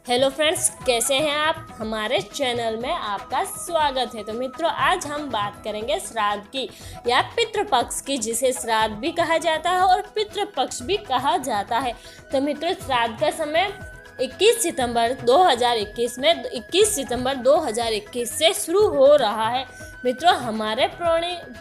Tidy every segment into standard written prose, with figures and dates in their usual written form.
Hello friends, कैसे हैं आप। हमारे चैनल में आपका स्वागत है। तो मित्रों, आज हम बात करेंगे श्राद्ध की या पितृपक्ष की, जिसे श्राद्ध भी कहा जाता है और पितृपक्ष भी कहा जाता है। तो मित्रों, श्राद्ध का समय 21 सितंबर 2021 से शुरू हो रहा है। मित्रों, हमारे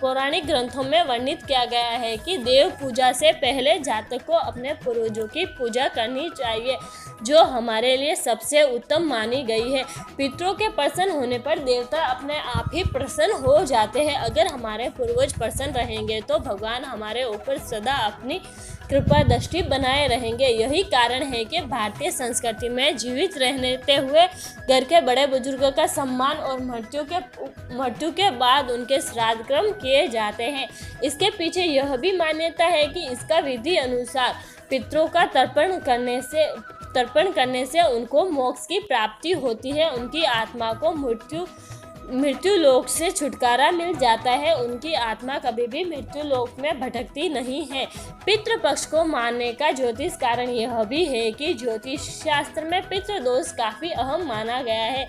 पौराणिक ग्रंथों में वर्णित किया गया है कि देव पूजा से पहले जातक को अपने पूर्वजों की पूजा करनी चाहिए, जो हमारे लिए सबसे उत्तम मानी गई है। पितरों के प्रसन्न होने पर देवता अपने आप ही प्रसन्न हो जाते हैं। अगर हमारे पूर्वज प्रसन्न रहेंगे तो भगवान हमारे ऊपर सदा अपनी कृपा दृष्टि बनाए रहेंगे। यही कारण है कि भारतीय संस्कृति में जीवित रहते हुए घर के बड़े बुजुर्गों का सम्मान और मृत्यु के बाद उनके श्राद्ध कर्म किए जाते हैं। इसके पीछे यह भी मान्यता है कि इसका विधि अनुसार पितरों का तर्पण करने से उनको मोक्ष की प्राप्ति होती है। उनकी आत्मा को मृत्यु लोक से छुटकारा मिल जाता है। उनकी आत्मा कभी भी मृत्यु लोक में भटकती नहीं है। पितृपक्ष को मानने का ज्योतिष कारण यह भी है कि ज्योतिष शास्त्र में पितृदोष काफी अहम माना गया है।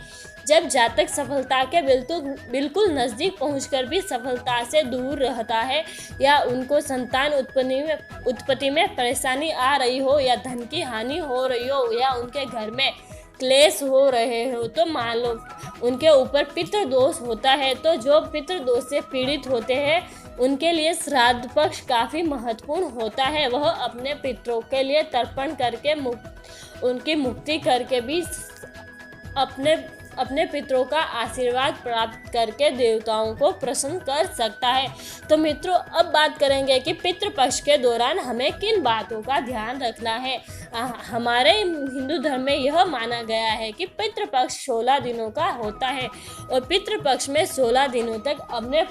जब जातक सफलता के बिल्कुल नज़दीक पहुंचकर भी सफलता से दूर रहता है, या उनको संतान उत्पत्ति में परेशानी आ रही हो, या धन की हानि हो रही हो, या उनके घर में क्लेश हो रहे हो, तो मान लो उनके ऊपर पितृदोष होता है। तो जो पितृदोष से पीड़ित होते हैं उनके लिए श्राद्ध पक्ष काफ़ी महत्वपूर्ण होता है। वह अपने पितरों के लिए तर्पण करके उनकी मुक्ति करके भी अपने पितरों का आशीर्वाद प्राप्त करके देवताओं को प्रसन्न कर सकता है। तो मित्रों, अब बात करेंगे कि पितृपक्ष के दौरान हमें किन बातों का ध्यान रखना है। हमारे हिंदू धर्म में यह माना गया है कि पितृपक्ष 16 दिनों का होता है और पितृपक्ष में 16 दिनों तक अपने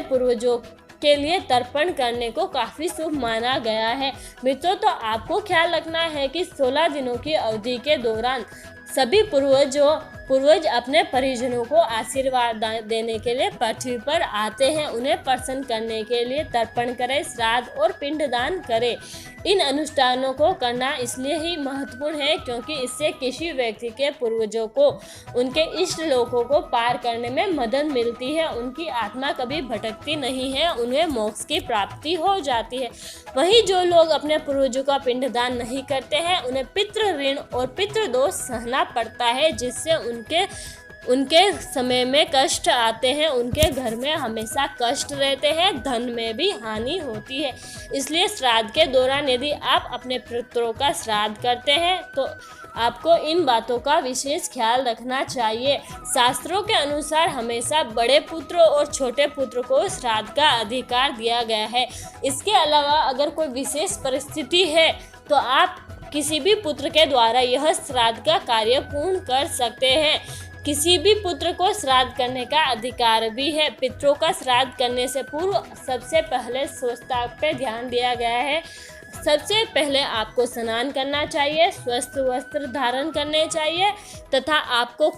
पूर्वजों के लिए तर्पण करने को काफ़ी शुभ माना गया है। मित्रों, तो आपको ख्याल रखना है कि 16 दिनों की अवधि के दौरान सभी पूर्वज अपने परिजनों को आशीर्वाद देने के लिए पृथ्वी पर आते हैं। उन्हें प्रसन्न करने के लिए तर्पण करें, श्राद्ध और पिंडदान करें। इन अनुष्ठानों को करना इसलिए ही महत्वपूर्ण है क्योंकि इससे किसी व्यक्ति के पूर्वजों को उनके इष्ट लोकों को पार करने में मदद मिलती है। उनकी आत्मा कभी भटकती नहीं है, उन्हें मोक्ष की प्राप्ति हो जाती है। वहीं जो लोग अपने पूर्वजों का पिंडदान नहीं करते हैं, उन्हें पितृ ऋण और पितृदोष सहना पड़ता है, जिससे उनके समय में कष्ट आते हैं। उनके घर में हमेशा कष्ट रहते हैं, धन में भी हानि होती है। इसलिए श्राद्ध के दौरान यदि आप अपने पितरों का श्राद्ध करते हैं तो आपको इन बातों का विशेष ख्याल रखना चाहिए। शास्त्रों के अनुसार हमेशा बड़े पुत्र और छोटे पुत्र को श्राद्ध का अधिकार दिया गया है। इसके अलावा अगर कोई विशेष परिस्थिति है तो आप किसी भी पुत्र के द्वारा यह श्राद्ध का कार्य पूर्ण कर सकते हैं। किसी भी पुत्र को श्राद्ध करने का अधिकार भी है। पितरों का श्राद्ध करने से पूर्व सबसे पहले स्वच्छता पे ध्यान दिया गया है। सबसे पहले आपको स्नान करना चाहिए, स्वस्थ वस्त्र धारण करने चाहिए तथा आपको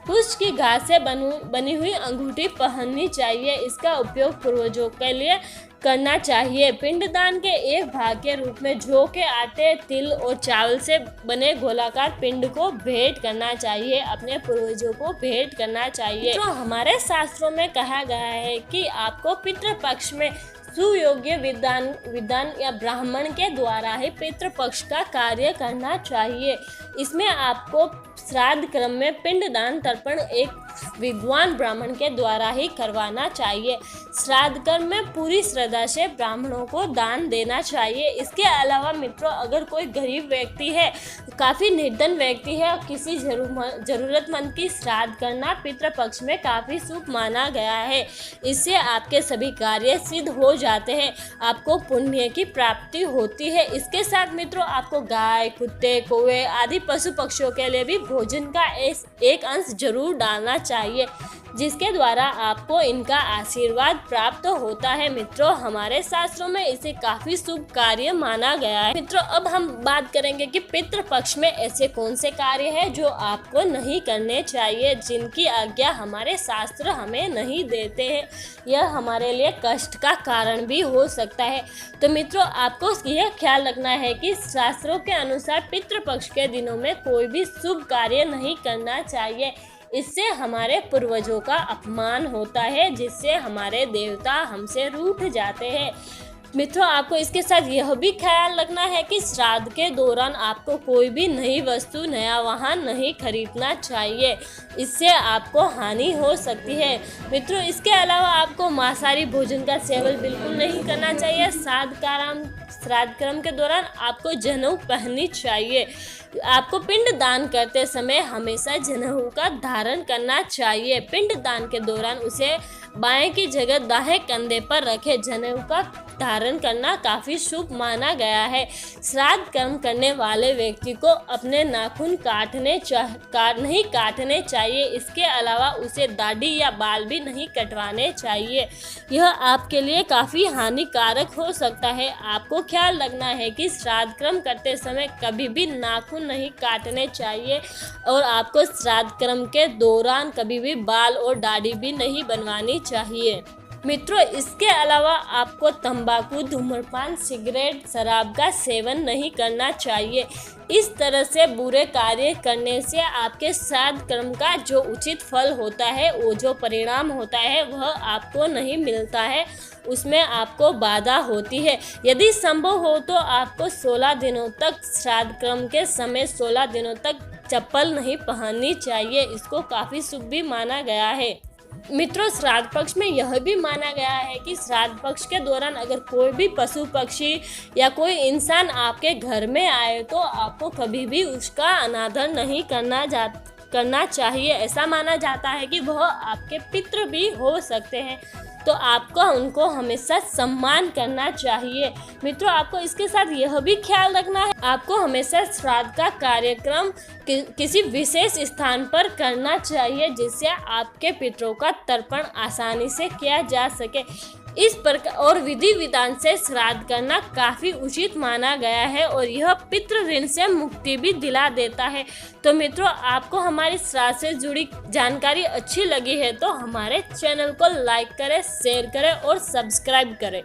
कुश की घास से बनी हुई अंगूठी पहननी चाहिए। इसका उपयोग पूर्वजों के लिए करना चाहिए। पिंडदान के एक भाग के रूप में जौ के आटे, तिल और चावल से बने गोलाकार पिंड को भेंट करना चाहिए, अपने पूर्वजों को भेंट करना चाहिए। तो हमारे शास्त्रों में कहा गया है कि आपको पितृपक्ष में सुयोग्य विद्वान या ब्राह्मण के द्वारा ही पितृपक्ष का कार्य करना चाहिए। इसमें आपको श्राद्ध क्रम में पिंडदान तर्पण एक विद्वान ब्राह्मण के द्वारा ही करवाना चाहिए। श्राद्ध कर्म में पूरी श्रद्धा से ब्राह्मणों को दान देना चाहिए। इसके अलावा मित्रों, अगर कोई गरीब व्यक्ति है, काफ़ी निर्धन व्यक्ति है, किसी जरूरतमंद की श्राद्ध करना पितृपक्ष में काफ़ी शुभ माना गया है। इससे आपके सभी कार्य सिद्ध हो जाते हैं, आपको पुण्य की प्राप्ति होती है। इसके साथ मित्रों, आपको गाय, कुत्ते, कौवे आदि पशु पक्षियों के लिए भी भोजन का एक अंश जरूर डालना चाहिए। जिसके द्वारा आपको इनका आशीर्वाद प्राप्त होता है। मित्रों, हमारे शास्त्रों में इसे काफी शुभ कार्य माना गया है। मित्रों, अब हम बात करेंगे कि पितृपक्ष में ऐसे कौन से कार्य हैं जो आपको नहीं करने चाहिए, जिनकी आज्ञा हमारे शास्त्र हमें नहीं देते हैं। यह हमारे लिए कष्ट का कारण भी हो सकता है। तो मित्रों, आपको यह ख्याल रखना है कि शास्त्रों के अनुसार पितृपक्ष के दिनों में कोई भी शुभ कार्य नहीं करना चाहिए। इससे हमारे पूर्वजों का अपमान होता है, जिससे हमारे देवता हमसे रूठ जाते हैं। मित्रों, आपको इसके साथ यह भी ख्याल रखना है कि श्राद्ध के दौरान आपको कोई भी नई वस्तु, नया वाहन नहीं खरीदना चाहिए। इससे आपको हानि हो सकती है। मित्रों, इसके अलावा आपको मांसाहारी भोजन का सेवन बिल्कुल नहीं करना चाहिए। श्राद्ध क्रम के दौरान आपको जनेऊ पहननी चाहिए। आपको पिंड दान करते समय हमेशा जनेऊ का धारण करना चाहिए। पिंड दान के दौरान उसे बाएं की जगह दाएं कंधे पर रखे। जनेऊ का धारण करना काफी शुभ माना गया है। श्राद्ध कर्म करने वाले व्यक्ति को अपने नाखून नहीं काटने चाहिए। इसके अलावा उसे दाढ़ी या बाल भी नहीं कटवाने चाहिए। यह आपके लिए काफी हानिकारक हो सकता है। आपको ख्याल रखना है कि श्राद्ध कर्म करते समय कभी भी नाखून नहीं काटने चाहिए और आपको श्राद्ध कर्म के दौरान कभी भी बाल और दाढ़ी भी नहीं बनवानी चाहिए। मित्रों, इसके अलावा आपको तंबाकू, धूम्रपान, सिगरेट, शराब का सेवन नहीं करना चाहिए। इस तरह से बुरे कार्य करने से आपके श्राद्ध कर्म का जो उचित फल होता है, वो जो परिणाम होता है, वह आपको नहीं मिलता है। उसमें आपको बाधा होती है। यदि संभव हो तो आपको 16 दिनों तक, श्राद्ध कर्म के समय 16 दिनों तक चप्पल नहीं पहननी चाहिए। इसको काफ़ी शुभ भी माना गया है। मित्रों, श्राद्ध पक्ष में यह भी माना गया है कि श्राद्ध पक्ष के दौरान अगर कोई भी पशु पक्षी या कोई इंसान आपके घर में आए तो आपको कभी भी उसका अनादर नहीं करना चाहिए। ऐसा माना जाता है कि वह आपके पितृ भी हो सकते हैं, तो आपको उनको हमेशा सम्मान करना चाहिए। मित्रों, आपको इसके साथ यह भी ख्याल रखना है, आपको हमेशा श्राद्ध का कार्यक्रम किसी विशेष स्थान पर करना चाहिए, जिससे आपके पितरों का तर्पण आसानी से किया जा सके। इस प्रकार और विधि विधान से श्राद्ध करना काफ़ी उचित माना गया है और यह पितृ ऋण से मुक्ति भी दिला देता है। तो मित्रों, आपको हमारी श्राद्ध से जुड़ी जानकारी अच्छी लगी है तो हमारे चैनल को लाइक करें, शेयर करें और सब्सक्राइब करें।